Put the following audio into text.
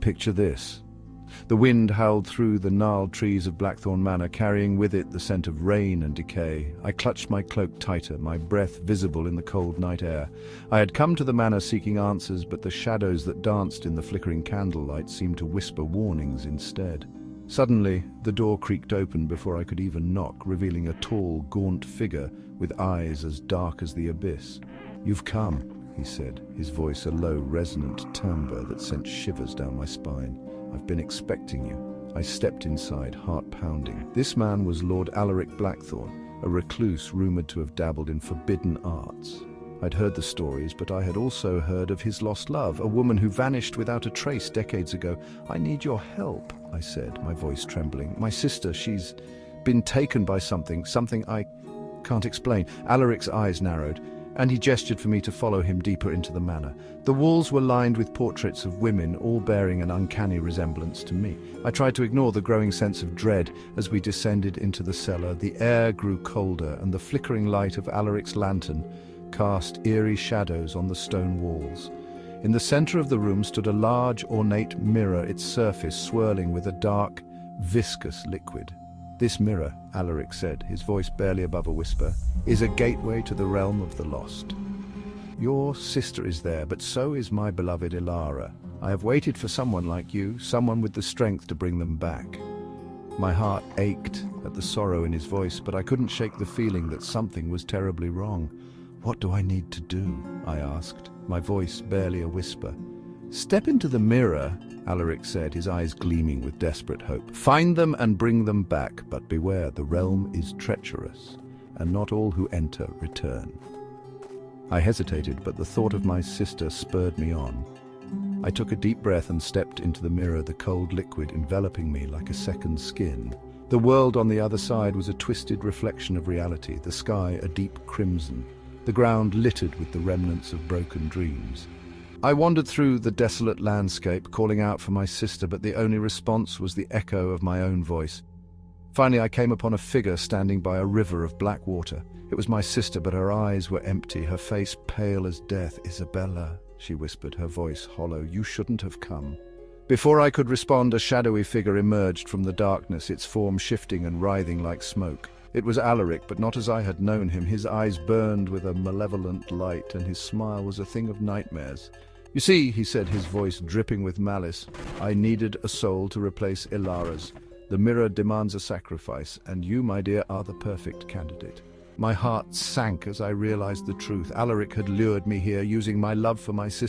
Picture this. The wind howled through the gnarled trees of Blackthorn Manor, carrying with it the scent of rain and decay. I clutched my cloak tighter, my breath visible in the cold night air. I had come to the manor seeking answers, but the shadows that danced in the flickering candlelight seemed to whisper warnings instead. Suddenly, the door creaked open before I could even knock, revealing a tall, gaunt figure with eyes as dark as the abyss. "You've come," he said, his voice a low, resonant timbre that sent shivers down my spine. "I've been expecting you." I stepped inside, heart pounding. This man was Lord Alaric Blackthorn, a recluse rumoured to have dabbled in forbidden arts. I'd heard the stories, but I had also heard of his lost love, a woman who vanished without a trace decades ago. "I need your help," I said, my voice trembling. "My sister, she's been taken by something I can't explain." Alaric's eyes narrowed, and he gestured for me to follow him deeper into the manor. The walls were lined with portraits of women, all bearing an uncanny resemblance to me. I tried to ignore the growing sense of dread as we descended into the cellar. The air grew colder, and the flickering light of Alaric's lantern cast eerie shadows on the stone walls. In the center of the room stood a large, ornate mirror, its surface swirling with a dark, viscous liquid. "This mirror," Alaric said, his voice barely above a whisper, "is a gateway to the realm of the lost. Your sister is there, but so is my beloved Ilara. I have waited for someone like you, someone with the strength to bring them back." My heart ached at the sorrow in his voice, but I couldn't shake the feeling that something was terribly wrong. "What do I need to do?" I asked, my voice barely a whisper. "Step into the mirror," Alaric said, his eyes gleaming with desperate hope. "Find them and bring them back, but beware, the realm is treacherous, and not all who enter return." I hesitated, but the thought of my sister spurred me on. I took a deep breath and stepped into the mirror, the cold liquid enveloping me like a second skin. The world on the other side was a twisted reflection of reality, the sky a deep crimson, the ground littered with the remnants of broken dreams. I wandered through the desolate landscape, calling out for my sister, but the only response was the echo of my own voice. Finally, I came upon a figure standing by a river of black water. It was my sister, but her eyes were empty, her face pale as death. "Isabella," she whispered, her voice hollow, "you shouldn't have come." Before I could respond, a shadowy figure emerged from the darkness, its form shifting and writhing like smoke. It was Alaric, but not as I had known him. His eyes burned with a malevolent light, and his smile was a thing of nightmares. "You see," he said, his voice dripping with malice, "I needed a soul to replace Ilara's. The mirror demands a sacrifice, and you, my dear, are the perfect candidate." My heart sank as I realized the truth. Alaric had lured me here, using my love for my sister